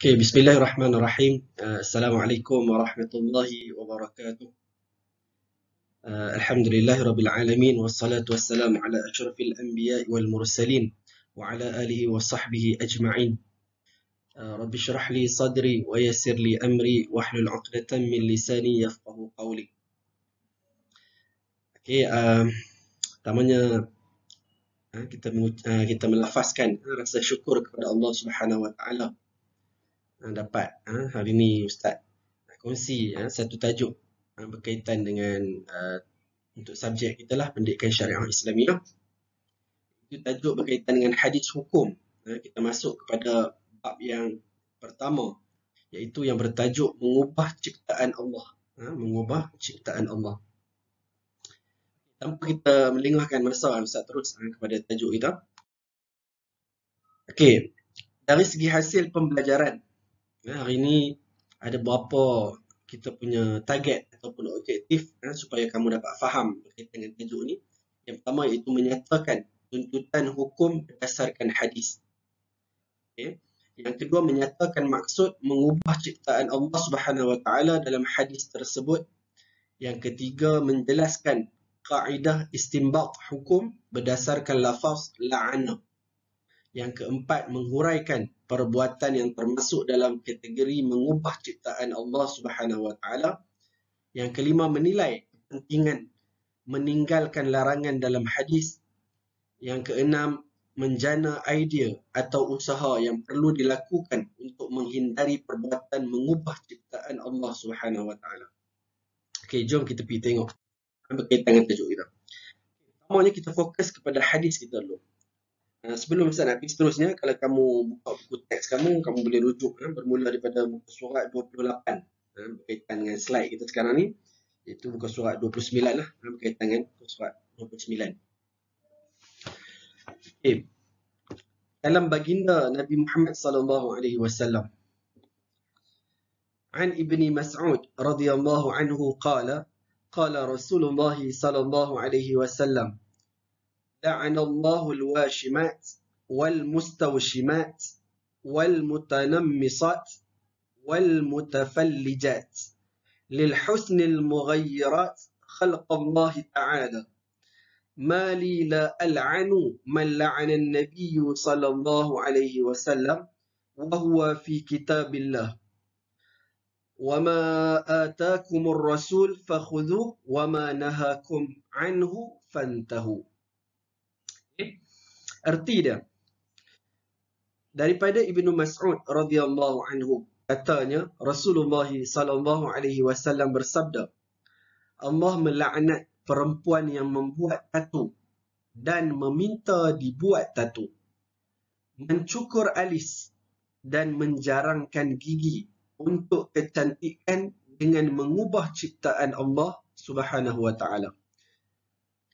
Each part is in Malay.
Okay, Bismillahirrahmanirrahim. Assalamualaikum warahmatullahi wabarakatuh. Alhamdulillahi rabbil alamin wassalatu wassalamu ala asyrafil anbiya'i wal mursalin wa ala alihi wa sahbihi ajma'in. Rabbi shrah li sadri wa yassir li amri wahlul 'uqdatam min lisani yafqahu qawli. Okay, pertamanya kita melafazkan rasa syukur kepada Allah Subhanahu wa taala dapat hari ini Ustaz kongsi satu tajuk berkaitan dengan untuk subjek kita lah pendidikan syariah Islamiah. Itu tajuk berkaitan dengan hadis hukum. Kita masuk kepada bab yang pertama, iaitu yang bertajuk mengubah ciptaan Allah. Mengubah ciptaan Allah. Tanpa kita melengahkan masa, Ustaz terus kepada tajuk kita. Okey, dari segi hasil pembelajaran, hari ini ada berapa kita punya target ataupun objektif supaya kamu dapat faham berkaitan dengan tajuk ni. Yang pertama iaitu menyatakan tuntutan hukum berdasarkan hadis. Okay. Yang kedua menyatakan maksud mengubah ciptaan Allah Subhanahu Wa Taala dalam hadis tersebut. Yang ketiga menjelaskan kaedah istinbat hukum berdasarkan lafaz la'ana. Yang keempat menghuraikan perbuatan yang termasuk dalam kategori mengubah ciptaan Allah Subhanahu Wa Taala. Yang kelima menilai kepentingan meninggalkan larangan dalam hadis. Yang keenam menjana idea atau usaha yang perlu dilakukan untuk menghindari perbuatan mengubah ciptaan Allah Subhanahu Wa Taala. Okey, jom kita pergi tengok berkaitan dengan tajuk kita. Pertamanya kita fokus kepada hadis kita dulu. Sebelum Ustaz nak pergi seterusnya, kalau kamu buka buku teks kamu boleh rujuk bermula daripada muka surat 28 berkaitan dengan slide kita sekarang ni, iaitu muka surat 29 lah berkaitan dengan muka surat 29. Okay. Dalam baginda Nabi Muhammad sallallahu alaihi wasallam, An Ibni Mas'ud radhiyallahu anhu qala Rasulullah sallallahu alaihi wasallam لعن الله الواشمات والمستوشمات والمتنمصات والمتفلجات للحسن المغيرات خلق الله تعالى ما لي لا ألعن من لعن النبي صلى الله عليه وسلم وهو في كتاب الله وما آتاكم الرسول فخذوه وما نهاكم عنه فانتهوا. Arti dia daripada Ibnu Mas'ud radhiyallahu anhu, katanya Rasulullah sallallahu alaihi wasallam bersabda, Allah melaknat perempuan yang membuat tatu dan meminta dibuat tatu, mencukur alis dan menjarangkan gigi untuk kecantikan dengan mengubah ciptaan Allah Subhanahu wa taala.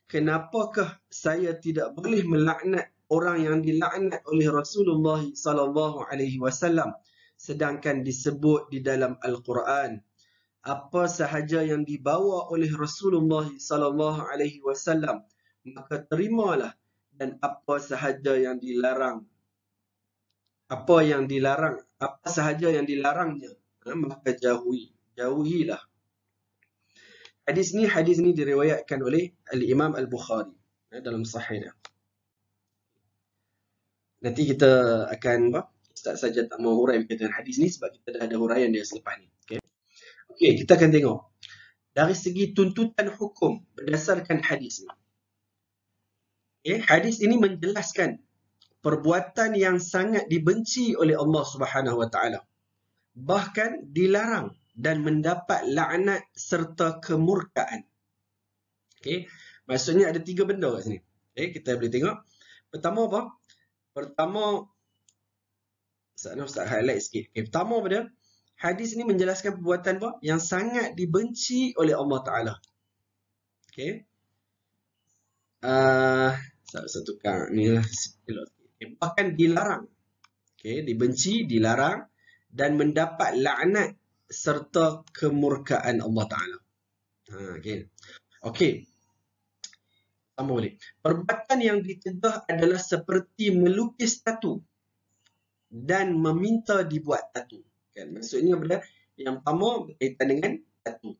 Kenapakah saya tidak boleh melaknat orang yang dilaknat oleh Rasulullah sallallahu alaihi wasallam sedangkan disebut di dalam Al-Quran apa sahaja yang dibawa oleh Rasulullah sallallahu alaihi wasallam maka terimalah, dan apa sahaja yang dilarang apa sahaja yang dilarangnya maka jauhilah. Hadis ni diriwayatkan oleh Al-Imam Al-Bukhari dalam sahihnya. Nanti kita akan Ustaz saja tak mau hurai berkaitan hadis ni sebab kita dah ada huraian dia selepas ni. Okey, kita akan tengok dari segi tuntutan hukum berdasarkan hadis ni. Hadis ini menjelaskan perbuatan yang sangat dibenci oleh Allah Subhanahu Wa Taala, bahkan dilarang dan mendapat laknat serta kemurkaan. Maksudnya ada 3 benda kat sini. Kita boleh tengok. Pertama apa? Pertama, Ustaz highlight sikit. Pertama pada hadis ini menjelaskan perbuatan apa? Yang sangat dibenci oleh Allah Ta'ala. Saya tukar ni lah. Bahkan dilarang. Dibenci, dilarang dan mendapat laknat serta kemurkaan Allah Ta'ala. Sama boleh. Perbuatan yang dicegah adalah seperti melukis tatu. dan meminta dibuat tatu. Kan? Maksudnya benda yang pertama berkaitan dengan tatu.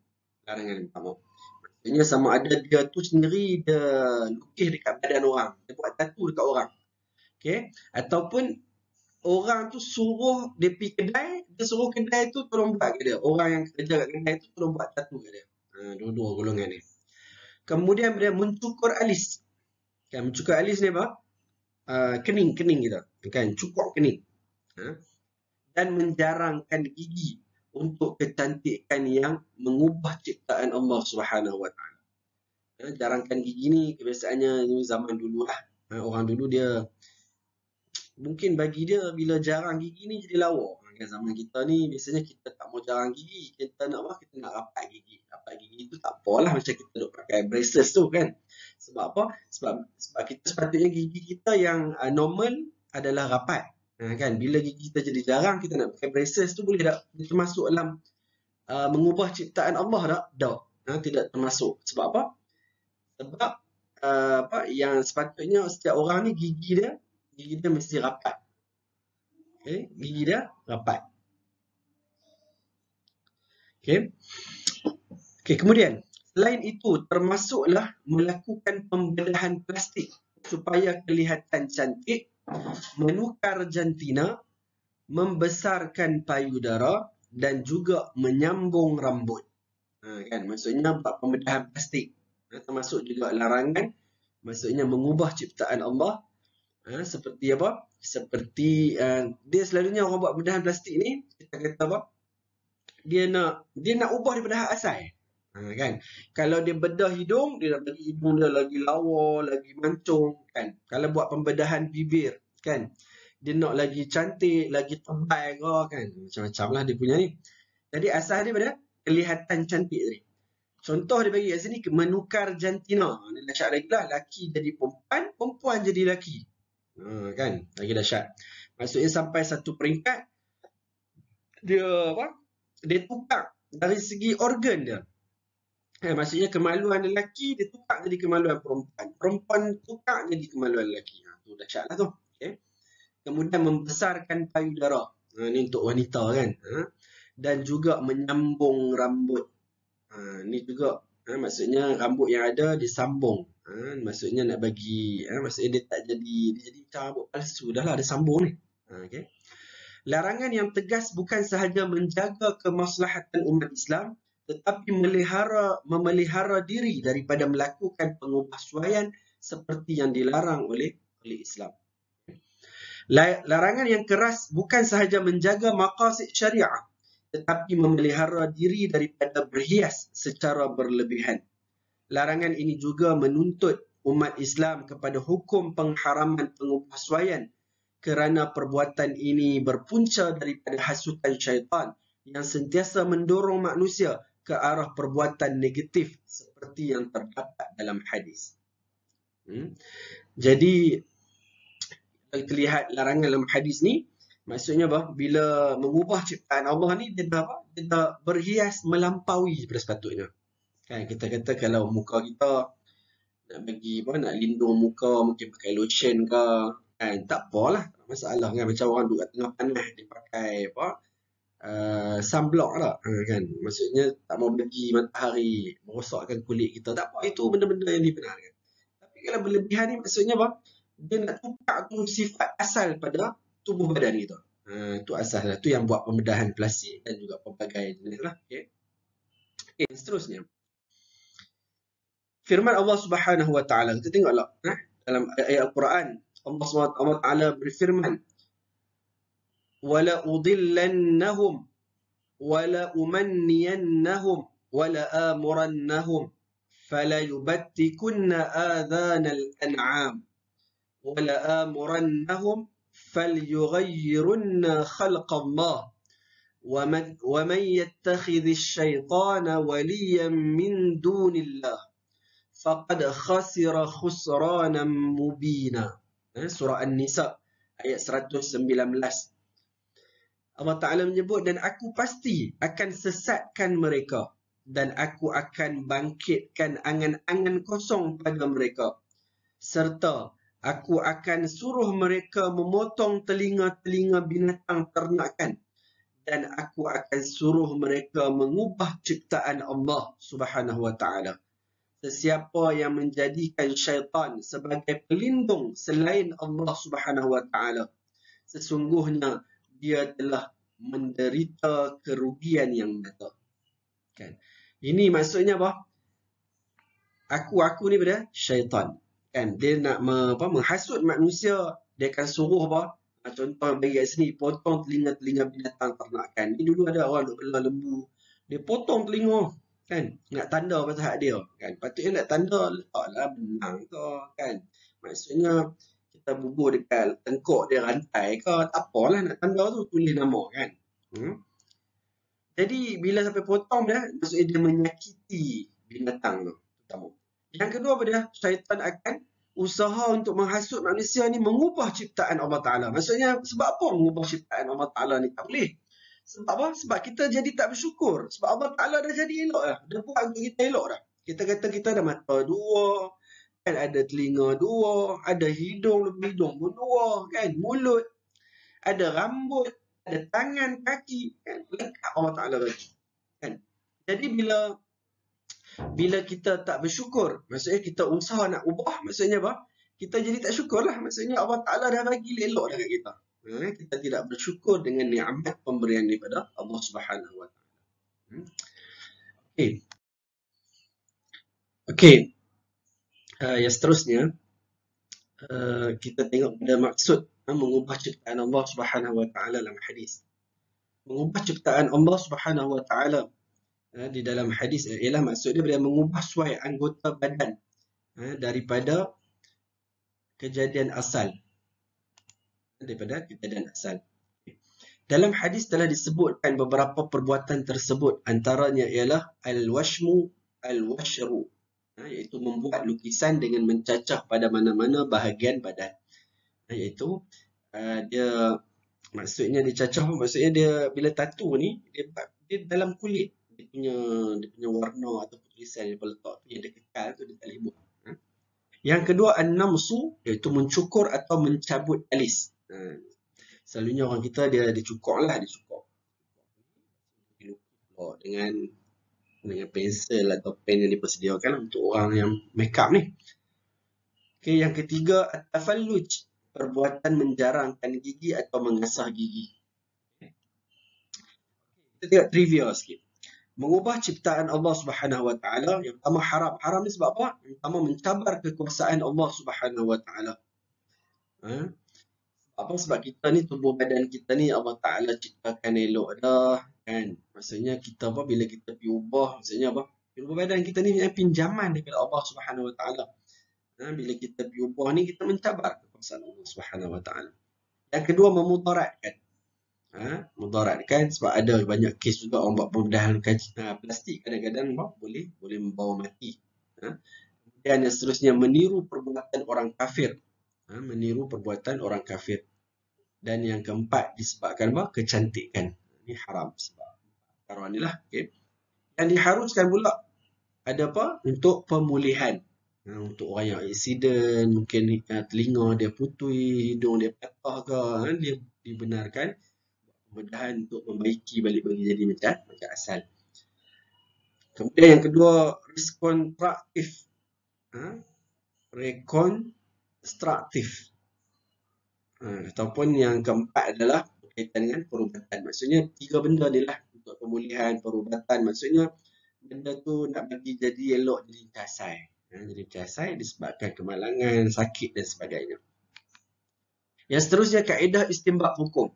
Larangan yang pertama. Maksudnya sama ada dia tu sendiri dia lukis dekat badan orang. Dia buat tatu dekat orang. Okay? Ataupun orang tu suruh dia pergi kedai, dia suruh kedai tu tolong buat ke dia. Orang yang kerja kat kedai tu tolong buat tatu ke dia. Dua-dua golongan ni. Kemudian dia mencukur alis. Kan, mencukur alis ni apa? Kening kita. Kan, cukur kening. Dan menjarangkan gigi untuk kecantikan yang mengubah ciptaan Allah Subhanahu Wa Taala. Jarangkan gigi ni kebiasaannya zaman dulu lah. Orang dulu dia mungkin bagi dia bila jarang gigi ni jadi lawa. Kan zaman kita ni biasanya kita tak mau jarang gigi, kita nak apa? Kita nak rapat gigi. Rapat gigi tu tak apalah macam kita duk pakai braces tu kan. Sebab apa? Sebab kita sepatutnya gigi kita yang normal adalah rapat. Kan bila gigi kita jadi jarang, kita nak pakai braces tu boleh tak? Dia termasuk dalam mengubah ciptaan Allah tak? Tak. Tidak termasuk. Sebab apa? Sebab yang sepatutnya setiap orang ni gigi dia mesti rapat. Okay? Gigi dia rapat. Okay? Okay, kemudian selain itu termasuklah melakukan pembedahan plastik supaya kelihatan cantik, menukar jantina, membesarkan payudara dan juga menyambung rambut. Kan maksudnya buat pembedahan plastik. Termasuk juga larangan, maksudnya mengubah ciptaan Allah. Seperti apa? Seperti dia selalunya orang buat pembedahan plastik ni, kita kata apa? Dia nak ubah daripada hak asal. Kan? Kalau dia bedah hidung, dia nak bagi hidung dia lagi lawa, lagi mancung, kan? Kalau buat pembedahan bibir, kan? Dia nak lagi cantik, lagi tebal ke, kan? Macam-macam lah dia punya ni. Jadi asal dia pada kelihatan cantik tadi. Contoh dia bagi kat sini, menukar jantina. Ini dahsyat lagi lah. Laki jadi perempuan, perempuan jadi laki. Kan? Lagi dahsyat. Maksudnya sampai satu peringkat, dia apa? Dia tukar dari segi organ dia. Maksudnya kemaluan lelaki dia tukar jadi kemaluan perempuan. Perempuan tukar jadi kemaluan lelaki. Tu dahsyat lah tu. Okay. Kemudian membesarkan payudara. Ni untuk wanita kan. Dan juga menyambung rambut. Ni juga maksudnya rambut yang ada disambung. Maksudnya nak bagi maksudnya dia tak jadi macam rambut palsu dah lah, dia sambung ni. Okay. Larangan yang tegas bukan sahaja menjaga kemaslahatan umat Islam, tetapi memelihara diri daripada melakukan pengubahsuaian seperti yang dilarang oleh Islam. Larangan yang keras bukan sahaja menjaga maqasid syariah, tetapi memelihara diri daripada berhias secara berlebihan. Larangan ini juga menuntut umat Islam kepada hukum pengharaman pengubahsuaian kerana perbuatan ini berpunca daripada hasutan syaitan yang sentiasa mendorong manusia ke arah perbuatan negatif seperti yang terdapat dalam hadis. Jadi kita lihat larangan dalam hadis ni, maksudnya apa? Bila mengubah ciptaan Allah ni, dia dah berhias melampaui daripada sepatutnya. Kan kita kata kalau muka kita nak bagi nak lindung muka, mungkin pakai lotion ke, kan tak apalah, tak masalah kan. Macam orang duduk kat tengah panas dia pakai sunblock tak, kan maksudnya tak mau bagi matahari merosakkan kulit kita, tak apa, itu benda-benda yang dibenarkan. Tapi kalau berlebihan ni maksudnya apa? Dia nak tukar tu sifat asal pada tubuh badan kita. Itu asal lah. Tu yang buat pembedahan plastik dan juga pelbagai jenis lah. Okay. Seterusnya. Firman Allah Subhanahu Wa Taala. Kita tengoklah dalam ayat Al-Quran. Allah Subhanahu Wa Taala berfirman, "Wala udillannahum wala umanniyannahum wala amurannahum fala yubattikunna adhanal an'am wala amurannahum falyughayyirunna khalqallah wa man yattakhidhish shaitana waliyan min dunillah faqad khasira khusranan mubina." Surah An-Nisa ayat 119. Allah Ta'ala menyebut, dan aku pasti akan sesatkan mereka dan aku akan bangkitkan angan-angan kosong pada mereka serta Aku akan suruh mereka memotong telinga-telinga binatang ternakan. Dan aku akan suruh mereka mengubah ciptaan Allah Subhanahu wa taala. Sesiapa yang menjadikan syaitan sebagai pelindung selain Allah Subhanahu wa taala, sesungguhnya dia telah menderita kerugian yang nyata. Kan? Ini maksudnya apa? Aku ni pada syaitan. Kan? Dia nak menghasut manusia, dia akan suruh apa? Contoh bagi kat sini, potong telinga-telinga binatang ternakan. Ni dulu ada orang duk bela lembu, dia potong telinga, kan? Nak tanda pasal hak dia, kan? Patutnya nak tanda letaklah benang ke, kan? Maksudnya kita bubuh dekat tengkok dia rantai ke, tak apalah nak tanda tu, tulis nama, kan? Jadi bila sampai potong dia, maksudnya dia menyakiti binatang tu, pertama. Yang kedua apa dia? Syaitan akan usaha untuk menghasut manusia ni mengubah ciptaan Allah Ta'ala. Maksudnya sebab apa mengubah ciptaan Allah Ta'ala ni? Tak boleh. Sebab apa? Sebab kita jadi tak bersyukur. Sebab Allah Ta'ala dah jadi elok dah. Dia buat untuk kita elok dah. Kita kata kita ada mata dua, kan, ada telinga dua, ada hidung, hidung pun dua, kan, mulut, ada rambut, ada tangan, kaki, kan, lengkap Allah Ta'ala bagi. Kan? Jadi bila kita tak bersyukur, maksudnya kita usaha nak ubah, maksudnya apa? Kita jadi tak syukur lah. Maksudnya Allah Ta'ala dah bagi elok dekat kita. Kita tidak bersyukur dengan nikmat pemberian daripada Allah Subhanahu Wa Ta'ala. Okey. Yang seterusnya, kita tengok pada maksud mengubah ciptaan Allah Subhanahu Wa Ta'ala dalam hadis. Mengubah ciptaan Allah Subhanahu Wa Ta'ala di dalam hadis ialah maksudnya dia mengubah suai anggota badan daripada kejadian asal. Dalam hadis telah disebutkan beberapa perbuatan tersebut, antaranya ialah al-washmu al-washru, iaitu membuat lukisan dengan mencacah pada mana-mana bahagian badan. Iaitu dia maksudnya dicacah, maksudnya dia bila tatu ni dia dalam kulit. Dia punya warna atau tulisan yang letak tu yang dia kekal tu dia tak boleh buat. Yang kedua, an-namsu, iaitu mencukur atau mencabut alis. Selalunya orang kita dia cukur dengan pensel atau pen yang dipersediakan untuk orang yang make up ni. Okay, yang ketiga, at-tafalluj, perbuatan menjarangkan gigi atau mengasah gigi. Kita tengok trivia sikit. Mengubah ciptaan Allah Subhanahu Wa Taala, yang pertama haram. Haram ni sebab apa? Yang pertama mencabar kekuasaan Allah Subhanahu Wa Taala. Sebab kita ni, tubuh badan kita ni Allah Taala ciptakan elok dah, kan? Maksudnya kita bila kita pergi ubah, maksudnya apa? Tubuh badan kita ni pinjaman daripada Allah Subhanahu Wa Taala. Bila kita pergi ubah ni, kita mencabar kekuasaan Allah Subhanahu Wa Taala. Yang kedua, memudaratkan. Mudaratkan sebab ada banyak kes juga orang buat pembedahan plastik kadang-kadang boleh membawa mati. Kemudian yang seterusnya, meniru perbuatan orang kafir. Dan yang keempat, disebabkan kecantikan. Ini haram sebab perkara ni lah. Okay. Yang diharuskan pula ada apa? Untuk pemulihan. Untuk orang yang aksiden, mungkin telinga dia putih, hidung dia patah ke, dia dibenarkan pembedahan untuk membaiki balik bagi jadi macam asal. Kemudian yang kedua, rekonstruktif. Ataupun yang keempat adalah berkaitan dengan perubatan. Maksudnya tiga benda ni lah untuk pemulihan, perubatan. Maksudnya benda tu nak bagi jadi elok, jadi casai. Jadi casai disebabkan kemalangan, sakit dan sebagainya. Yang seterusnya, kaedah istinbat hukum.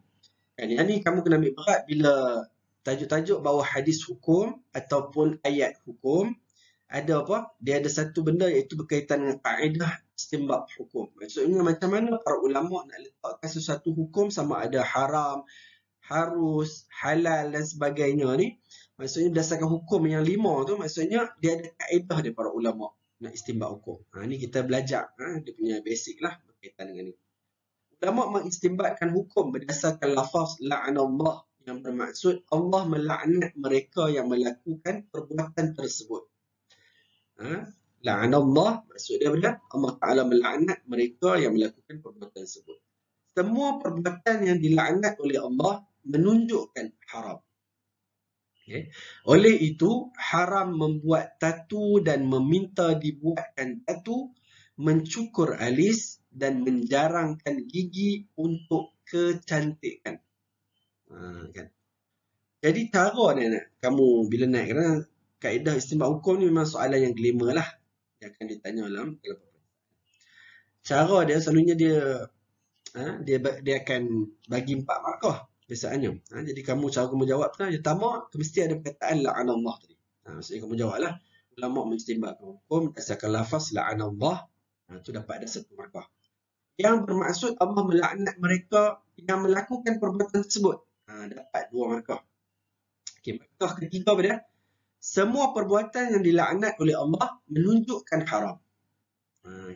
Yang ni kamu kena ambil berat bila tajuk-tajuk bawa hadis hukum ataupun ayat hukum. Ada apa? Dia ada satu benda iaitu berkaitan dengan kaedah istinbat hukum. Maksudnya macam mana para ulama nak letakkan sesuatu hukum, sama ada haram, harus, halal dan sebagainya ni. Maksudnya berdasarkan hukum yang 5 tu, maksudnya dia ada kaedah dia para ulama nak istinbat hukum. Ni kita belajar dia punya basic lah berkaitan dengan ni. Ulama mengistinbatkan hukum berdasarkan lafaz la'anallah, yang bermaksud Allah melaknat mereka yang melakukan perbuatan tersebut. La'anallah, maksud dia benar, Allah Ta'ala melaknat mereka yang melakukan perbuatan tersebut. Semua perbuatan yang dilaknat oleh Allah menunjukkan haram. Okay. Oleh itu, haram membuat tatu dan meminta dibuatkan tatu, mencukur alis dan menjarangkan gigi untuk kecantikan. Kan? Jadi cara ni kamu bila naik, kerana kaedah istinbat hukum ni memang soalan yang kelima lah yang akan ditanya dalam cara dia selalunya dia akan bagi 4 markah biasanya. Jadi cara kamu jawab tu, yang pertama mesti ada perkataan la'anallah tadi. Maksudnya kamu jawablah. Ulama mengistinbatkan hukum berdasarkan lafaz la'anallah. Tu dapat ada 1 markah. Yang bermaksud Allah melaknat mereka yang melakukan perbuatan tersebut. Dapat 2 markah. Okey, markah ketiga pada semua perbuatan yang dilaknat oleh Allah menunjukkan haram.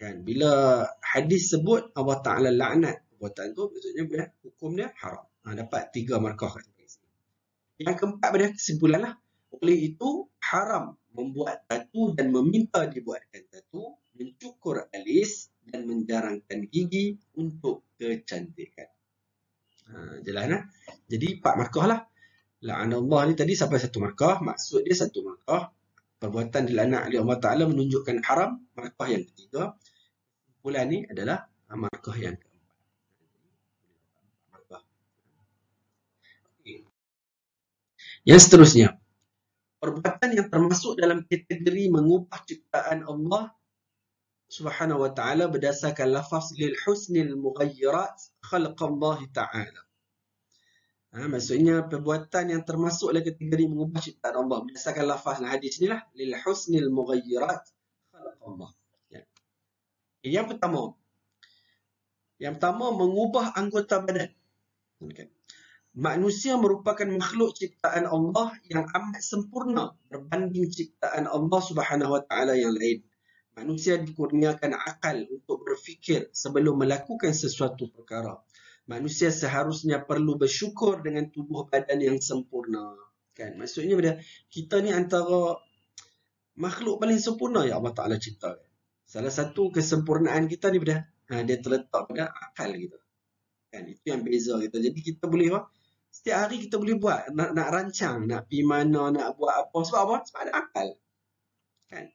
Kan bila hadis sebut Allah Ta'ala laknat perbuatan tu, maksudnya hukum dia haram. Dapat 3 markah. Yang keempat pada kesimpulan lah. Oleh itu, haram membuat tatu dan meminta dibuatkan tatu, mencukur alis dan menjarangkan gigi untuk kecantikan. Jelas lah. Jadi 4 markah lah. La'anallah ni tadi sampai 1 markah. Maksud dia 1 markah. Perbuatan dilaknat oleh Allah Ta'ala menunjukkan haram. Markah yang ketiga. Kesimpulan ni adalah markah yang keempat. Markah. Yang seterusnya. Perbuatan yang termasuk dalam kategori mengubah ciptaan Allah Subhanahu wa Ta'ala berdasarkan lafaz lil husnil mughayyirat khalqallah Ta'ala. Maksudnya perbuatan yang termasuk dalam kategori mengubah ciptaan Allah berdasarkan lafaz hadis ni lah, lil husnil mughayyirat khalqallah. Yang pertama mengubah anggota badan. Okay. Manusia merupakan makhluk ciptaan Allah yang amat sempurna berbanding ciptaan Allah Subhanahu wa Ta'ala yang lain. Manusia dikurniakan akal untuk berfikir sebelum melakukan sesuatu perkara. Manusia seharusnya perlu bersyukur dengan tubuh badan yang sempurna. Kan? Maksudnya bila kita ni antara makhluk paling sempurna yang Allah Ta'ala cipta. Salah satu kesempurnaan kita ni bila dia terletak pada akal kita. Kan? Itu yang beza kita. Jadi kita boleh setiap hari kita boleh buat, nak rancang, nak pergi mana, nak buat apa. Sebab apa? Sebab ada akal. Kan?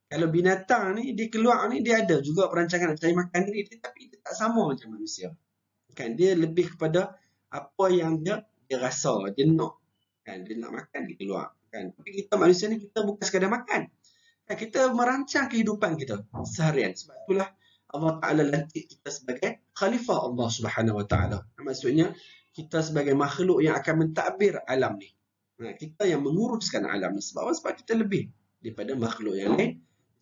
Kalau binatang ni, dia keluar ni, dia ada juga perancangan nak cari makan ni, tapi dia tak sama macam manusia. Kan? Dia lebih kepada apa yang dia rasa, dia nak. Kan? Dia nak makan, dia keluar. Kan? Tapi kita manusia ni, kita bukan sekadar makan. Kan? Kita merancang kehidupan kita seharian. Sebab itulah Allah Ta'ala lantik kita sebagai khalifah Allah Subhanahu wa Ta'ala. Maksudnya, kita sebagai makhluk yang akan mentadbir alam ni. Kita yang menguruskan alam ni. Sebab apa? Sebab kita lebih daripada makhluk yang lain.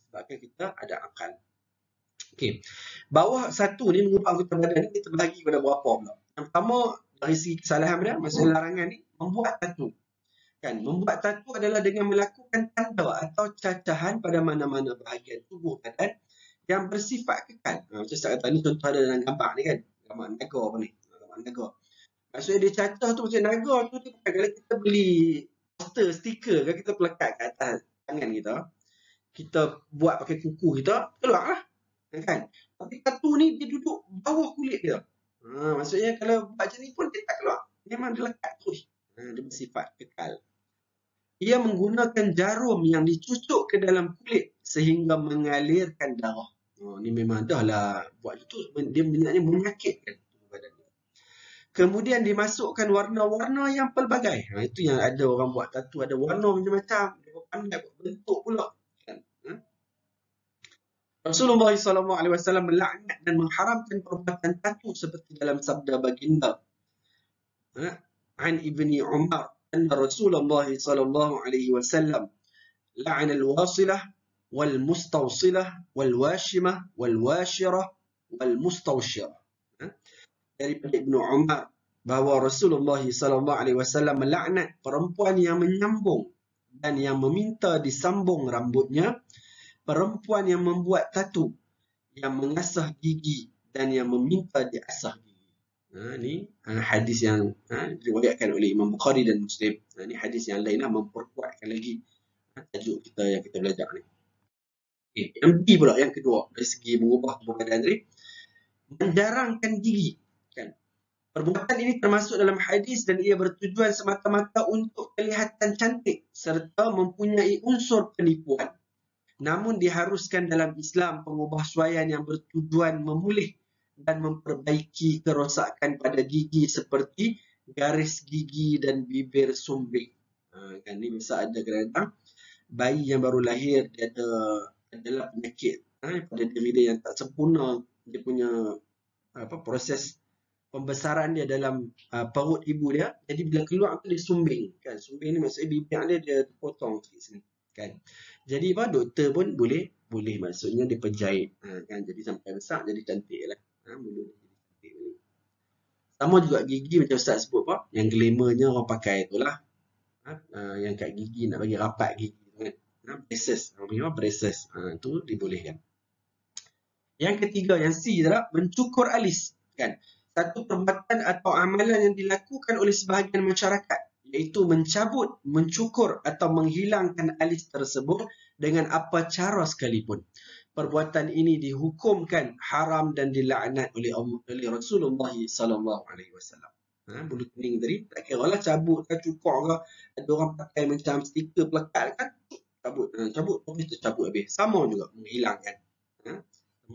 Sebabkan kita ada akal. Okey. Bawah satu ni mengubah anggota badan ni kita bagi kepada berapa pula. Yang pertama dari segi kesalahan dia, maksudnya larangan ni, membuat tatu. Kan? Membuat tatu adalah dengan melakukan tanda atau cacahan pada mana-mana bahagian tubuh badan yang bersifat kekal. Macam saya kata ni contoh ada dalam gambar ni kan. Gambar naga apa ni? Gambar naga. Maksudnya dia cacah tu macam naga tu, dia bukan kalau kita beli poster, stiker kan, kita pelekat kat atas tangan kita. Kita buat pakai kuku kita, keluar lah. Kan? Tapi tatu ni dia duduk bawah kulit dia. Maksudnya kalau buat macam ni pun dia tak keluar. Memang dia lekat terus. Dia bersifat kekal. Ia menggunakan jarum yang dicucuk ke dalam kulit sehingga mengalirkan darah. Ni memang dah lah buat itu. Dia sebenarnya menyakitkan badan. Kemudian dimasukkan warna-warna yang pelbagai. Itu yang ada orang buat tatu. Ada warna macam-macam. Dia pandai buat bentuk pula. Rasulullah SAW melaknat dan mengharamkan perbuatan tatu seperti dalam sabda baginda. An Ibni Umar. Anna Rasulullah SAW la'ana al-wasilah wal-mustawsilah wal-washimah wal-washirah wal-mustawshirah. Daripada Ibnu Umar bahawa Rasulullah SAW melaknat perempuan yang menyambung dan yang meminta disambung rambutnya, perempuan yang membuat tatu, yang mengasah gigi dan yang meminta diasah gigi. Ni hadis yang diriwayatkan oleh Imam Bukhari dan Muslim. Ni hadis yang lainlah memperkuatkan lagi tajuk kita yang kita belajar ni. Okay. Yang B pula, yang kedua, dari segi mengubah tubuh badan tadi, menjarangkan gigi. Kan? Perbuatan ini termasuk dalam hadis dan ia bertujuan semata-mata untuk kelihatan cantik serta mempunyai unsur penipuan. Namun diharuskan dalam Islam pengubahsuaian yang bertujuan memulih dan memperbaiki kerosakan pada gigi seperti garis gigi dan bibir sumbing. Kan ni biasa ada kadang-kadang bayi yang baru lahir dia adalah penyakit pada diri dia yang tak sempurna, dia punya proses pembesaran dia dalam perut ibu dia. Jadi bila keluar tu dia sumbing. Kan? Sumbing ni maksudnya bibir dia potong sikit sini. Kan? Jadi doktor pun boleh maksudnya dia penjahit. Kan? Jadi sampai besar jadi cantik lah. Mulut jadi cantik. Sama juga gigi macam Ustaz sebut apa? Yang glamournya orang pakai tu lah. Yang kat gigi nak bagi rapat gigi. Kan? Braces. Braces. Tu dibolehkan. Yang ketiga, yang C adalah mencukur alis. Kan? Satu perbuatan atau amalan yang dilakukan oleh sebahagian masyarakat, iaitu mencabut, mencukur atau menghilangkan alis tersebut dengan apa cara sekalipun. Perbuatan ini dihukumkan haram dan dilaknat oleh Rasulullah SAW. Bulu kening tadi, tak kira lah cabut ke cukur ke, ada orang pakai macam stiker pelekat kan, cabut, habis tu cabut habis. Sama juga menghilangkan.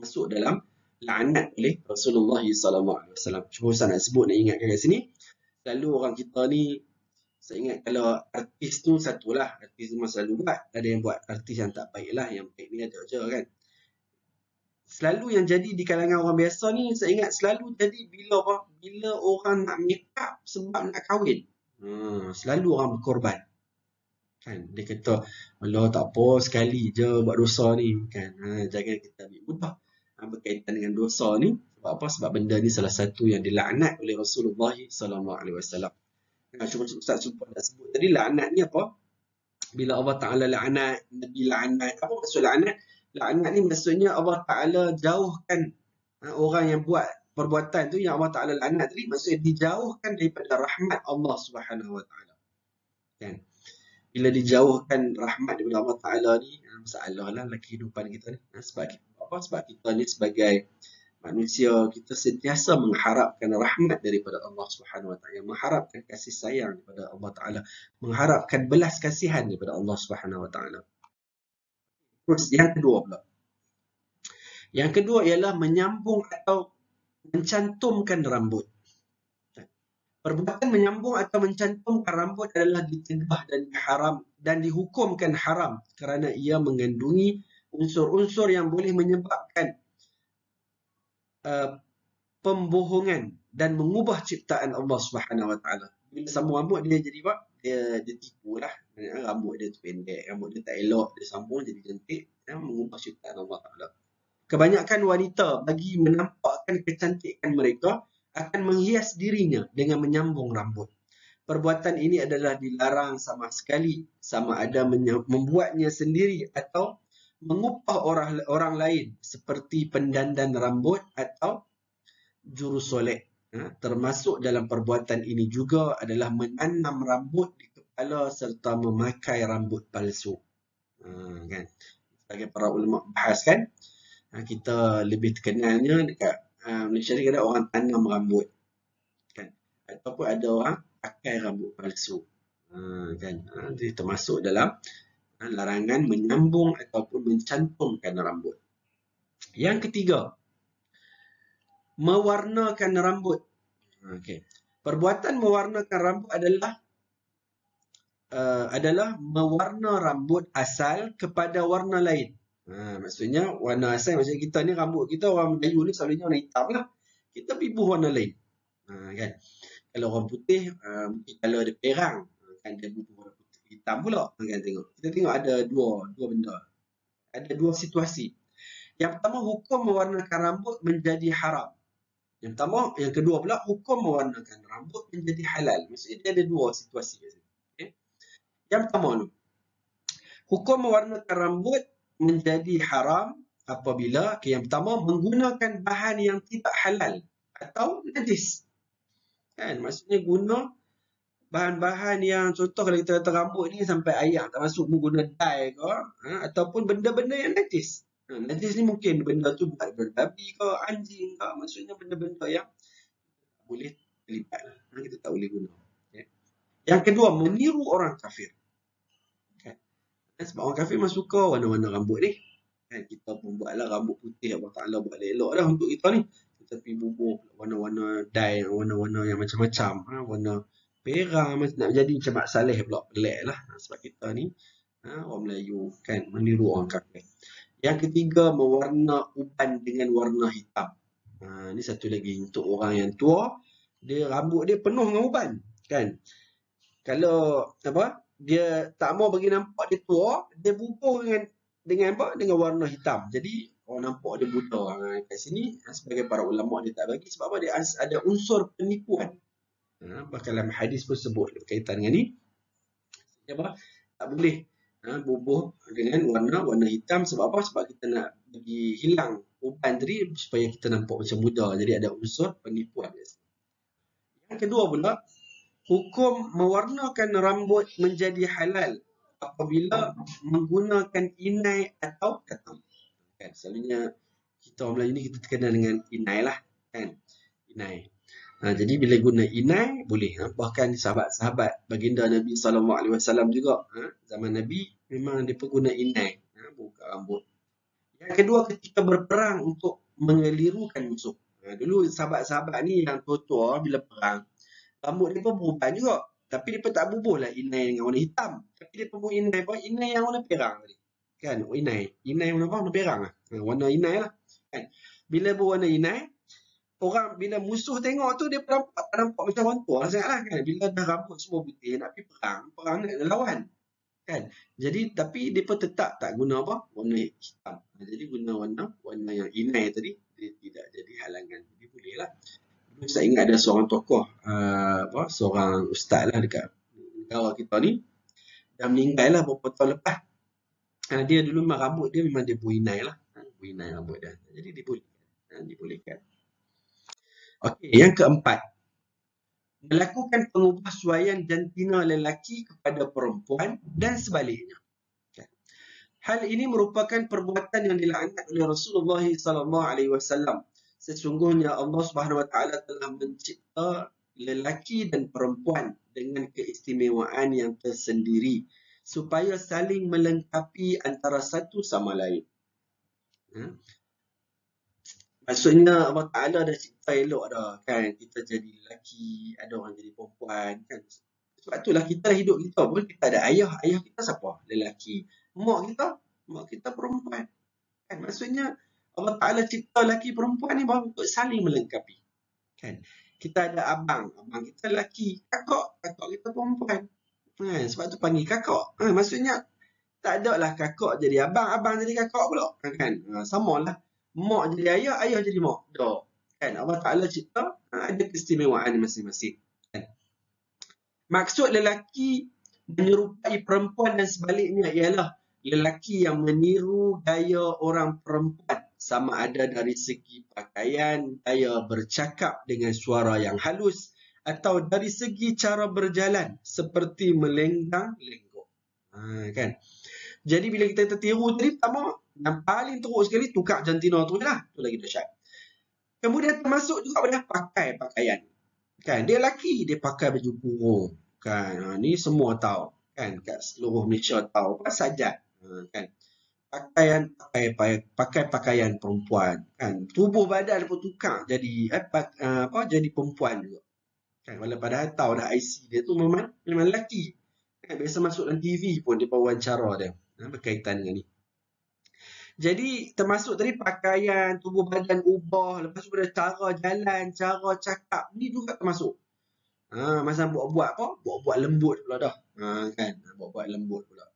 Masuk dalam laknat oleh Rasulullah SAW. Cuma Ustaz nak sebut, nak ingatkan kat sini, selalu orang kita ni, saya ingat kalau artis tu satulah, artis tu selalu buat, ada yang buat artis yang tak baik lah, yang baik ni ada je kan. Selalu yang jadi di kalangan orang biasa ni, saya ingat selalu jadi bila orang nak make up sebab nak kahwin. Selalu orang berkorban. Kan? Dia kata, Allah tak apa, sekali je buat dosa ni. Kan? Jangan kita ambil mudah berkaitan dengan dosa ni. Sebab apa? Sebab benda ni salah satu yang dilaknat oleh Rasulullah SAW. Cuma Ustaz Supah nak sebut tadi, laknat ni apa? Bila Allah Ta'ala laknat, Nabi laknat. Apa maksud laknat? Laknat ni maksudnya Allah Ta'ala jauhkan orang yang buat perbuatan tu, yang Allah Ta'ala laknat tadi, maksudnya dijauhkan daripada rahmat Allah Subhanahu Wa Ta'ala. Kan? Bila dijauhkan rahmat daripada Allah Ta'ala ni, masalah lah kehidupan kita ni. Sebab kita ni sebagai manusia, kita sentiasa mengharapkan rahmat daripada Allah Subhanahu Wa Ta'ala, mengharapkan kasih sayang daripada Allah Ta'ala, mengharapkan belas kasihan daripada Allah Subhanahu Wa Ta'ala. Terus yang kedua pula. Yang kedua ialah menyambung atau mencantumkan rambut. Perbuatan menyambung atau mencantumkan rambut adalah dicegah dan haram dan dihukumkan haram kerana ia mengandungi unsur-unsur yang boleh menyebabkan pembohongan dan mengubah ciptaan Allah Subhanahu Wa Taala. Bila sambung rambut dia jadi apa? Dia tipu lah. Rambut dia pendek, rambut dia tak elok, dia sambung jadi cantik, mengubah ciptaan Allah Taala. Kebanyakan wanita bagi menampakkan kecantikan mereka akan menghias dirinya dengan menyambung rambut. Perbuatan ini adalah dilarang sama sekali, sama ada membuatnya sendiri atau mengupah orang lain seperti pendandan rambut atau jurusolek. Termasuk dalam perbuatan ini juga adalah menanam rambut di kepala serta memakai rambut palsu. Kan? Sebagai para ulama bahas kan, kita lebih terkenalnya dekat Malaysia ni ada orang tanam rambut. Kan? Ataupun ada orang pakai rambut palsu. Kan? Dia termasuk dalam larangan menyambung ataupun mencantumkan rambut. Yang ketiga, mewarnakan rambut. Okay. Perbuatan mewarnakan rambut adalah mewarna rambut asal kepada warna lain. Maksudnya warna asal macam kita ni, rambut kita orang Melayu ni selalunya warna hitam lah. Kita pibuh warna lain. Kan? Kalau orang putih, mungkin kalau ada perang, kan dia pibuh warna putih hitam pula. Kan tengok. Kita tengok ada dua benda. Ada dua situasi. Yang pertama, hukum mewarnakan rambut menjadi haram. Yang kedua pula, hukum mewarnakan rambut menjadi halal. Maksudnya dia ada dua situasi. Okay? Yang pertama tu, hukum mewarnakan rambut menjadi haram apabila yang pertama menggunakan bahan yang tidak halal atau najis. Kan? Maksudnya guna bahan-bahan yang contoh kalau kita kata rambut ni sampai air tak masuk pun guna dye ke, ataupun benda-benda yang najis. Najis ni mungkin benda tu buat berbabi ke, anjing ke, maksudnya benda-benda yang boleh terlibat. Kita tak boleh guna. Okay. Yang kedua, meniru orang kafir. Okay. Sebab orang kafir memang suka warna-warna rambut ni. Kan kita pun buatlah rambut putih, Allah Ta'ala buat elok dah untuk kita ni. Kita pergi bubuh warna-warna dye, warna-warna yang macam-macam. Warna perang, nak jadi macam Mak Saleh pula, pelik lah. Sebab kita ni orang Melayu kan, meniru orang kafir. Yang ketiga, mewarna uban dengan warna hitam. Ini satu lagi untuk orang yang tua, dia rambut dia penuh dengan uban kan. Kalau apa, dia tak mau bagi nampak dia tua, dia bubuh dengan apa, dengan warna hitam. Jadi orang nampak dia buta. Kat sini sebagai para ulama dia tak bagi sebab apa, dia ada unsur penipuan. Bahkan dalam hadis pun sebut berkaitan dengan ni. Apa? Tak boleh bubuh dengan warna hitam. Sebab apa? Sebab kita nak bagi hilang uban tadi supaya kita nampak macam muda. Jadi ada unsur penipuan. Yang kedua pula, hukum mewarnakan rambut menjadi halal apabila menggunakan inai atau katam. Kan, selalunya kita orang Melayu ni kita terkenal dengan inai lah kan. Inai. Jadi bila guna inai boleh. Bahkan sahabat-sahabat baginda Nabi SAW juga, zaman Nabi memang dia guna inai, buka rambut. Yang kedua, ketika berperang untuk mengelirukan musuh. Dulu sahabat-sahabat ni yang tua-tua bila perang, rambut dia pun beruban juga. Tapi dia pun tak bubuh lah inai dengan warna hitam. Tapi dia pun bubuh inai apa? Inai yang warna perang tadi. Kan, inai warna apa? Warna perang lah. Warna inai lah. Kan? Bila berwarna inai, orang bila musuh tengok tu dia nampak macam orang tua sangatlah kan. Bila dah rambut semua putih nak pergi perang nak lawan kan. Jadi tapi dia pun tetap tak guna apa, warna hitam. Jadi guna warna yang inai tadi, dia tidak jadi halangan. Jadi boleh lah. Dulu saya ingat ada seorang tokoh, seorang ustaz lah dekat negara kita ni, dah meninggal lah beberapa tahun lepas. Dia dulu memang rambut dia memang dia buinai lah, buinai rambut dia. Jadi dibolehkan. Okey, yang keempat, melakukan pengubahsuaian jantina lelaki kepada perempuan dan sebaliknya. Hal ini merupakan perbuatan yang dilaknat oleh Rasulullah SAW. Sesungguhnya Allah Subhanahu Wa Taala telah mencipta lelaki dan perempuan dengan keistimewaan yang tersendiri supaya saling melengkapi antara satu sama lain. Maksudnya Allah Ta'ala dah cipta elok dah kan. Kita jadi lelaki, ada orang jadi perempuan kan. Sebab itulah kita hidup kita pun kita ada ayah. Ayah kita siapa? Lelaki. Mak kita perempuan. Kan? Maksudnya Allah Ta'ala cipta lelaki perempuan ni baru untuk saling melengkapi. Kan? Kita ada abang kita lelaki. Kakak kita perempuan. Sebab tu panggil kakak. Maksudnya tak ada lah kakak jadi abang jadi kakak pula. Kan? Samalah. Mak jadi ayah jadi mak. Kan? Allah Ta'ala cipta ada keistimewaan masing-masing. Kan? Maksud lelaki menyerupai perempuan dan sebaliknya ialah lelaki yang meniru gaya orang perempuan, sama ada dari segi pakaian, gaya bercakap dengan suara yang halus, atau dari segi cara berjalan seperti melenggang-lenggok. Kan? Jadi bila kita tertiru tadi, pertama yang paling teruk sekali tukar jantina tu lah. Tu lagi dahsyat. Kemudian termasuk juga pada pakai pakaian. Kan, dia lelaki, dia pakai baju kurung. Kan, ni semua tahu. Kan, kat seluruh Malaysia tahu apa sajat. Kan. Pakai pakaian perempuan. Kan, tubuh badan pun tukar jadi jadi perempuan juga. Kan, walaupun padahal tahu dah IC dia tu memang lelaki. Kan, biasa masuk dalam TV pun dia wawancara dia. Berkaitan dengan ni. Jadi termasuk tadi pakaian, tubuh badan ubah, lepas tu ada cara jalan, cara cakap, ni juga termasuk. Masa buat lembut pula dah. Kan, buat lembut pula.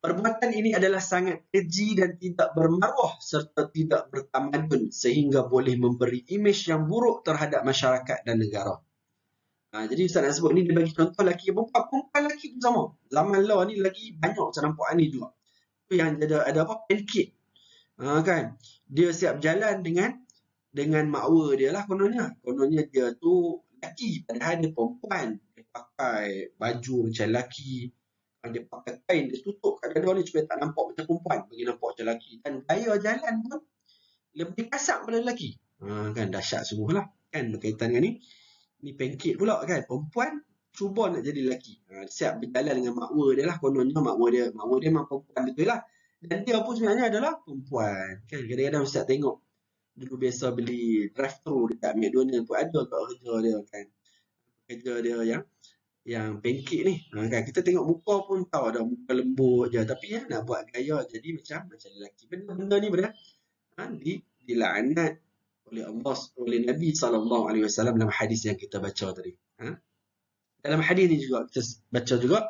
Perbuatan ini adalah sangat keji dan tidak bermaruah serta tidak bertamadun sehingga boleh memberi imej yang buruk terhadap masyarakat dan negara. Jadi Ustaz nak sebut ni dia bagi contoh lelaki perempuan lelaki pun sama. Zaman law ni lagi banyak macam nampak ni juga. Yang ada pancake. Kan? Dia siap jalan dengan makwa dia lah kononnya. Kononnya dia tu lelaki padahal dia perempuan. Dia pakai baju macam lelaki, dia pakai kain, dia tutup kat dada ni supaya tak nampak macam perempuan, bagi nampak macam lelaki. Dan gaya jalan pun lebih kasar pada lelaki. Kan dahsyat sungguh lah. Kan berkaitan dengan ni. Ni pancake pula kan. Perempuan cuba nak jadi lelaki. Siap berjalan dengan makwa dia lah. Kononnya makwa dia memang perempuan betul lah. Dan dia pun sebenarnya adalah perempuan. Kan kadang-kadang Ustaz tengok. Dulu biasa beli drive-thru dekat Mek Donald pun ada kat kerja dia kan. Kerja dia yang pancake ni. Kan kita tengok muka pun tahu ada muka lembut je. Tapi ya nak buat gaya jadi macam lelaki. Benda-benda ni benar. Dilaknat oleh Allah, oleh Nabi SAW dalam hadis yang kita baca tadi. Dalam hadis ni juga kita baca juga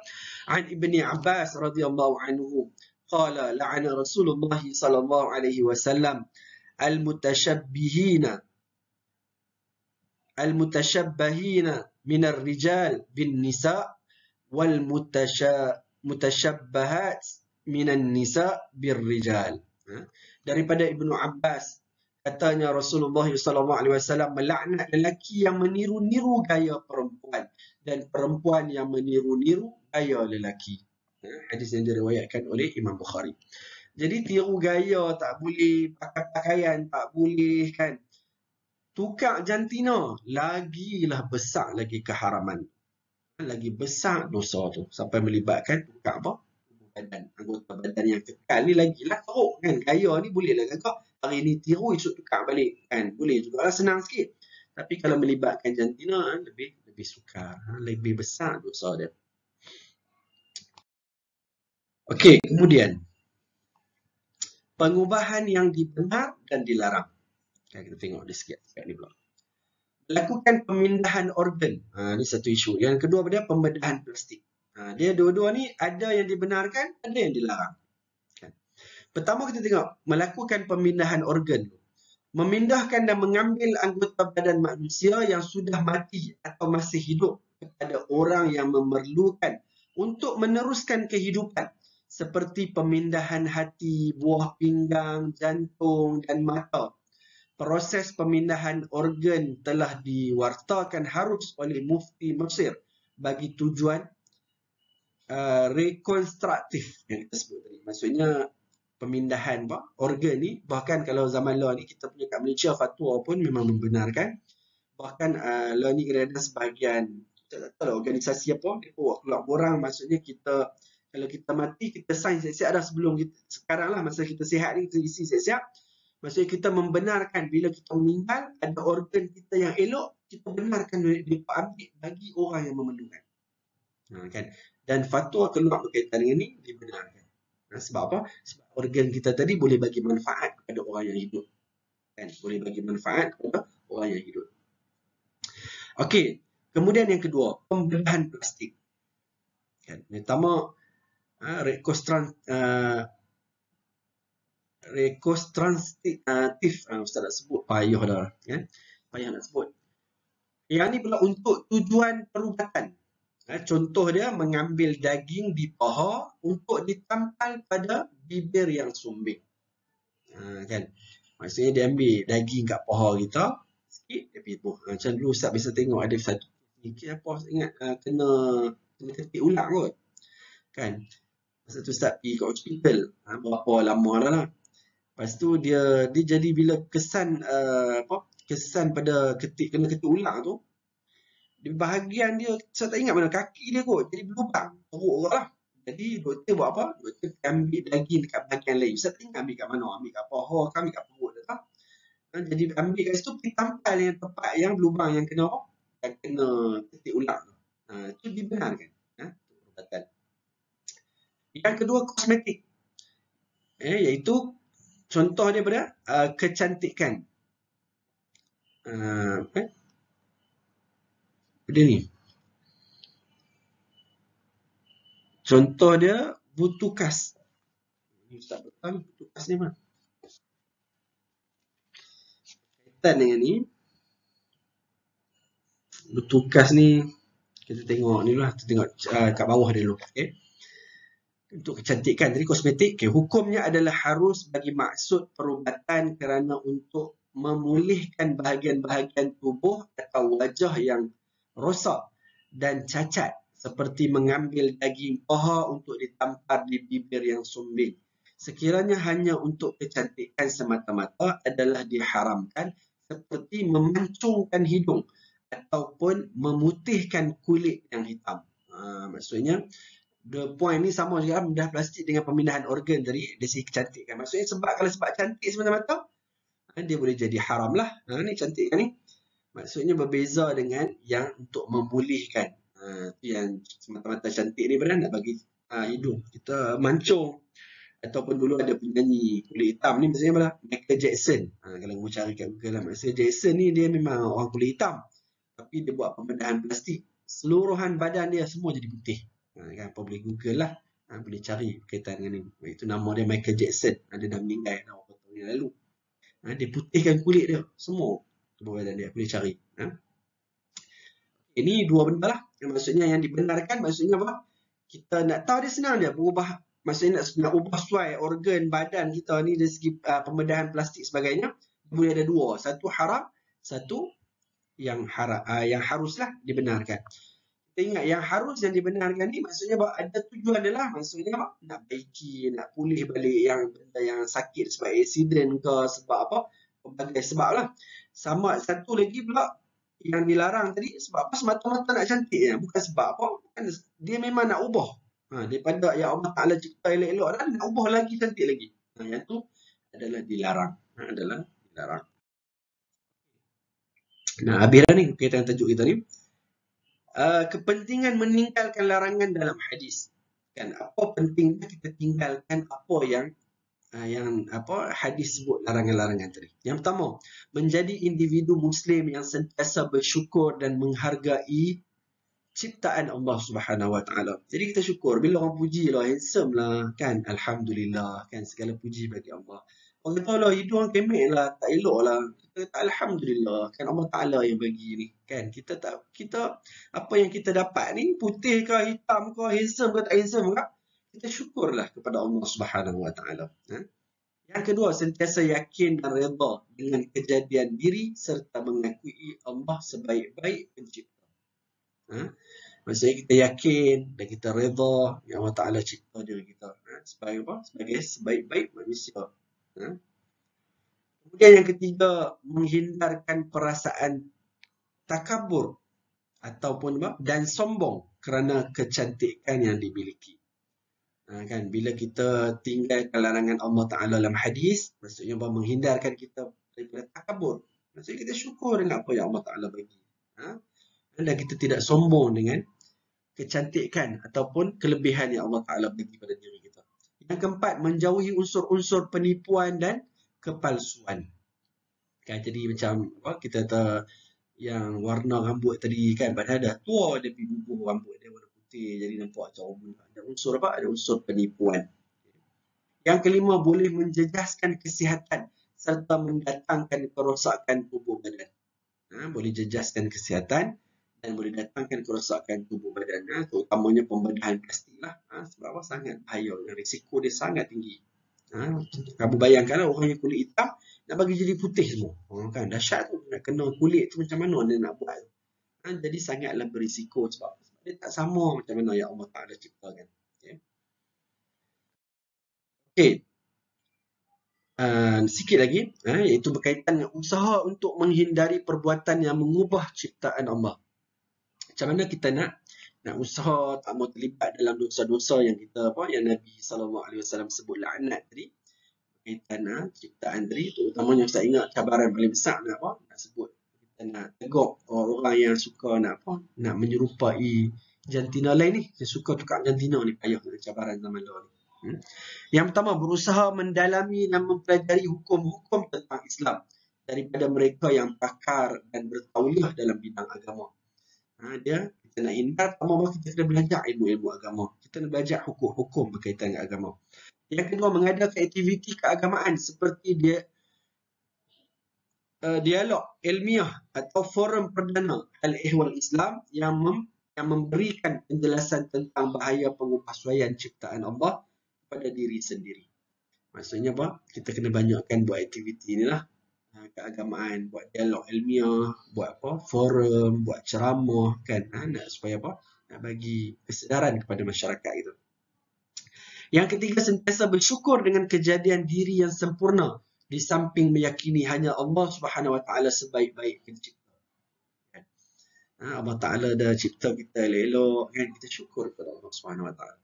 an Ibni Abbas radhiyallahu anhu qala la'ana Rasulullah sallallahu alaihi wasallam al-mutashabbihina min ar-rijal bin nisa wal mutashabbahat min an-nisa bir rijal. Daripada Ibnu Abbas katanya Rasulullah SAW melaknat lelaki yang meniru-niru gaya perempuan dan perempuan yang meniru-niru gaya lelaki. Hadis yang diriwayatkan oleh Imam Bukhari. Jadi tiru gaya tak boleh, pakai pakaian tak boleh kan. Tukar jantina lagilah besar lagi keharaman. Lagi besar dosa tu sampai melibatkan tukar apa? Badan, anggota badan yang kekal ni lagilah teruk kan. Gaya ni boleh lah kakak hari ni tiru esok tukar balik kan. Boleh juga lah, senang sikit. Tapi kalau melibatkan jantina lebih sukar, lebih besar dosa dia. Okey, kemudian pengubahan yang dibenar dan dilarang. Kita tengok dia sikit ni pula. Lakukan pemindahan organ. Ni satu isu. Yang kedua pada pembedahan plastik. Dia dua-dua ni ada yang dibenarkan, ada yang dilarang. Pertama kita tengok melakukan pemindahan organ. Memindahkan dan mengambil anggota badan manusia yang sudah mati atau masih hidup kepada orang yang memerlukan untuk meneruskan kehidupan. Seperti pemindahan hati, buah pinggang, jantung dan mata. Proses pemindahan organ telah diwartakan harus oleh Mufti Mesir bagi tujuan rekonstruktif yang kita sebut tadi. Maksudnya pemindahan organ ni, bahkan kalau zaman law ni kita punya kat Malaysia fatwa pun memang membenarkan. Bahkan law ni kena sebahagian, kita tak tahu lah organisasi apa, dia keluar borang, maksudnya kita kalau kita mati kita sign siap-siap dah sebelum kita, sekarang lah masa kita sihat ni kita isi siap-siap. Maksudnya kita membenarkan bila kita meninggal ada organ kita yang elok, kita benarkan dia ambil bagi orang yang memerlukan. Kan? Dan fatwa keluar berkaitan dengan ni dibenarkan. Sebab apa? Sebab organ kita tadi boleh bagi manfaat kepada orang yang hidup. Kan? Boleh bagi manfaat kepada orang yang hidup. Okey, kemudian yang kedua, pembedahan plastik. Kan? Yang pertama, rekonstruktif. Ustaz nak sebut payah dah. Kan? Payah nak sebut. Yang ni pula untuk tujuan perubatan. Contoh dia mengambil daging di paha untuk ditampal pada bibir yang sumbing. Kan? Maksudnya dia ambil daging kat paha kita sikit dia pergi buh. Macam dulu Ustaz biasa tengok ada satu sikit apa ingat kena ketik ular kot. Kan? Masa tu Ustaz pergi kat hospital berapa lama dah lah. Lepas tu dia jadi bila kesan kesan pada kena ketik ular tu, di bahagian dia, saya tak ingat mana kaki dia kot, jadi berlubang, teruk lah. Jadi doktor buat apa? Doktor ambil daging dekat bahagian lain. Saya tak ingat ambil kat mana, ambil kat paha, ambil kat perut dah. Jadi ambil kat situ, pergi tampal yang tempat yang berlubang yang kena apa? Yang kena ketik ular tu. Itu dibenarkan. Yang kedua, kosmetik. Iaitu contoh dia pada kecantikan. Dia ni. Contoh dia butukas. Ustaz betul butukas ni mana? Kaitan dengan ni. Butukas ni kita tengok ni lah, kita tengok kat bawah dia dulu. Okey. Untuk kecantikan tadi kosmetik, hukumnya adalah harus bagi maksud perubatan kerana untuk memulihkan bahagian-bahagian tubuh atau wajah yang rosak dan cacat, seperti mengambil daging paha untuk ditampar di bibir yang sumbing. Sekiranya hanya untuk kecantikan semata-mata adalah diharamkan, seperti memancungkan hidung ataupun memutihkan kulit yang hitam. Maksudnya, the point ni sama juga bedah plastik dengan pemindahan organ tadi, dari segi kecantikan. Maksudnya kalau sebab cantik semata-mata, dia boleh jadi haram lah. Ni cantik kan ni. Maksudnya berbeza dengan yang untuk memulihkan. Yang semata-mata cantik ni benar nak bagi hidung. Kita mancung. Ataupun dulu ada penyanyi kulit hitam ni maksudnya apa? Michael Jackson. Kalau kamu cari kat Google lah. Maksudnya Jackson ni dia memang orang kulit hitam. Tapi dia buat pembedahan plastik. Seluruhan badan dia semua jadi putih. Kan, apa boleh Google lah. Boleh cari berkaitan dengan ni. Itu nama dia Michael Jackson. Dia dah meninggal beberapa tahun yang lalu. Dia putihkan kulit dia. Semua tubuh badan dia. Boleh cari. Ini dua benda lah. Maksudnya yang dibenarkan. Maksudnya apa? Kita nak tahu dia senang dia. Berubah. Maksudnya nak ubah suai organ badan kita ni dari segi pembedahan plastik sebagainya. Boleh ada dua. Satu haram. Satu yang haruslah dibenarkan. Kita ingat yang harus yang dibenarkan ni maksudnya apa? Ada tujuan dia lah. Maksudnya apa? Nak baiki, nak pulih balik yang benda yang sakit sebab accident ke, sebab apa? Pelbagai sebab lah. Sama satu lagi pula yang dilarang tadi sebab apa? Semata-mata nak cantik ya. Bukan sebab apa? Kan dia memang nak ubah. Daripada yang Allah Ta'ala cipta elok-elok dah, nak ubah lagi cantik lagi. Yang tu adalah dilarang. Adalah dilarang. Nah, habis dah ni berkaitan tajuk kita ni. Kepentingan meninggalkan larangan dalam hadis. Kan apa pentingnya kita tinggalkan apa yang hadis sebut larangan-larangan tadi. Yang pertama, menjadi individu muslim yang sentiasa bersyukur dan menghargai ciptaan Allah Subhanahu Wa Taala. Jadi kita syukur bila orang puji lah, handsome lah, kan, alhamdulillah, kan, segala puji bagi Allah. Orang kata lah hidung kemek lah, tak elok lah, kita kata alhamdulillah, kan Allah Taala yang bagi ni, kan. Kita apa yang kita dapat ni, putih ke, hitam ke, handsome ke, tak handsome ke, kita syukurlah kepada Allah Subhanahu Wa Taala. Yang kedua, sentiasa yakin dan redha dengan kejadian diri serta mengakui Allah sebaik-baik pencipta. Maksudnya kita yakin dan kita redha yang Allah Ta'ala cipta diri kita sebagai apa? Sebagai sebaik-baik manusia. Kemudian yang ketiga, menghindarkan perasaan takabur ataupun apa? Dan sombong kerana kecantikan yang dimiliki. Kan, bila kita tinggalkan larangan Allah Ta'ala dalam hadis, maksudnya apa? Menghindarkan kita daripada takabur. Maksudnya kita syukur dengan apa yang Allah Ta'ala bagi. Dan kita tidak sombong dengan kecantikan ataupun kelebihan yang Allah Ta'ala bagi pada diri kita. Yang keempat, menjauhi unsur-unsur penipuan dan kepalsuan. Kan, jadi macam kita kata yang warna rambut tadi kan, padahal dah tua dia pergi bubuh rambut dia warna putih, jadi nampak macam orang. Ada unsur apa? Ada unsur penipuan. Yang kelima, boleh menjejaskan kesihatan serta mendatangkan kerosakan tubuh badan. Boleh jejaskan kesihatan dan boleh datangkan kerosakan tubuh badan, terutamanya pembedahan plastik lah. Sebab apa? Sangat bahaya, risiko dia sangat tinggi. Kamu bayangkanlah orang yang kulit hitam nak bagi jadi putih semua. Kan dahsyat tu, nak kena kulit tu macam mana dia nak buat. Jadi sangatlah berisiko sebab dia tak sama macam mana yang Allah Ta'ala ciptakan. Okey. Sikit lagi, iaitu berkaitan dengan usaha untuk menghindari perbuatan yang mengubah ciptaan Allah. Macam mana kita nak usaha tak mau terlibat dalam dosa-dosa yang kita yang Nabi SAW sebut laknat tadi berkaitan ciptaan tadi, terutamanya saya ingat cabaran paling besar nak sebut, kita nak tegur orang yang suka nak menyerupai jantina lain ni, yang suka tukar jantina ni, payah dengan cabaran zaman dahulu ni. Yang pertama, berusaha mendalami dan mempelajari hukum-hukum tentang Islam daripada mereka yang pakar dan bertauliah dalam bidang agama. Kita nak hindar, pertama kita kena belajar ilmu-ilmu agama. Kita nak belajar hukum-hukum berkaitan dengan agama. Yang kedua, mengadakan aktiviti keagamaan seperti dialog ilmiah atau forum perdana al-ihwal Islam yang memberikan penjelasan tentang bahaya pengubahsuaian ciptaan Allah pada diri sendiri. Maksudnya apa? Kita kena banyakkan buat aktiviti inilah. keagamaan, buat dialog ilmiah, buat apa, forum, buat ceramah kan, nak supaya apa, nak bagi kesedaran kepada masyarakat itu. Yang ketiga, sentiasa bersyukur dengan kejadian diri yang sempurna di samping meyakini hanya Allah Subhanahu Wa Taala sebaik-baik pencipta. Allah Taala dah cipta kita elok-elok kan, kita syukur kepada Allah Subhanahu Wa Taala.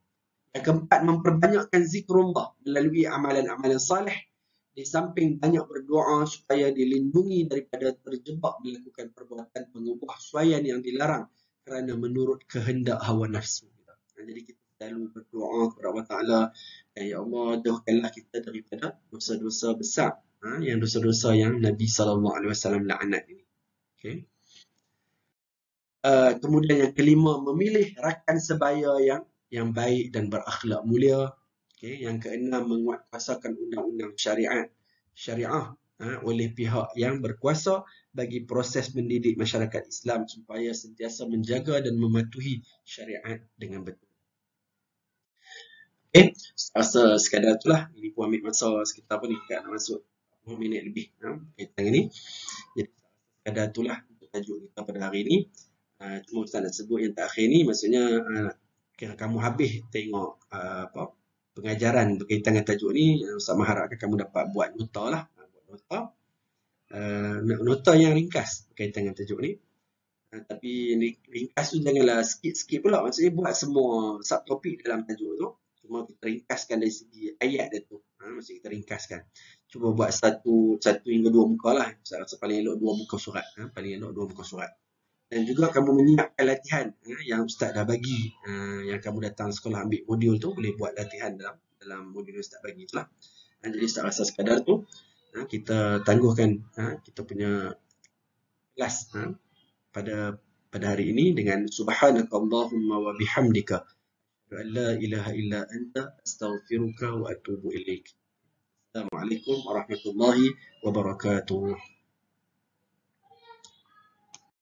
Yang keempat, memperbanyakkan zikrullah melalui amalan-amalan salih di samping banyak berdoa supaya dilindungi daripada terjebak melakukan perbuatan pengubah suaian yang dilarang kerana menurut kehendak hawa nafsu. Jadi kita selalu berdoa kepada Allah Ta'ala, ya Allah, jauhkanlah kita daripada dosa-dosa besar, yang dosa-dosa yang Nabi SAW laknat ini. Okay. Kemudian yang kelima, memilih rakan sebaya yang baik dan berakhlak mulia. Okay. Yang keenam, menguatkuasakan undang-undang syariah oleh pihak yang berkuasa bagi proses mendidik masyarakat Islam supaya sentiasa menjaga dan mematuhi syariat dengan betul. Okay, rasa sekadar itulah. Ini pun ambil masa sekitar apa ni, nak masuk 10 minit lebih kaitan ini. Jadi sekadar itulah untuk tajuk kita pada hari ini. Cuma Ustaz nak sebut yang terakhir ni, maksudnya kira kamu habis tengok apa pengajaran berkaitan dengan tajuk ni, Ustaz mengharapkan kamu dapat buat nota lah. Buat nota yang ringkas berkaitan dengan tajuk ni. Tapi ringkas tu janganlah sikit-sikit pula. Maksudnya buat semua subtopik dalam tajuk tu. Cuma kita ringkaskan dari segi ayat dia tu. Maksudnya kita ringkaskan. Cuba buat satu hingga 2 muka lah. Saya rasa paling elok 2 muka surat. Paling elok 2 muka surat. Dan juga kamu menyiapkan latihan yang Ustaz dah bagi. Yang kamu datang sekolah ambil modul tu, boleh buat latihan dalam modul yang Ustaz bagi tu lah. Jadi Ustaz rasa sekadar tu, kita tangguhkan kita punya kelas pada hari ini dengan subhanakallahumma wa bihamdika la ilaha illa anta astaghfiruka wa atubu ilaik. Assalamualaikum warahmatullahi wabarakatuh.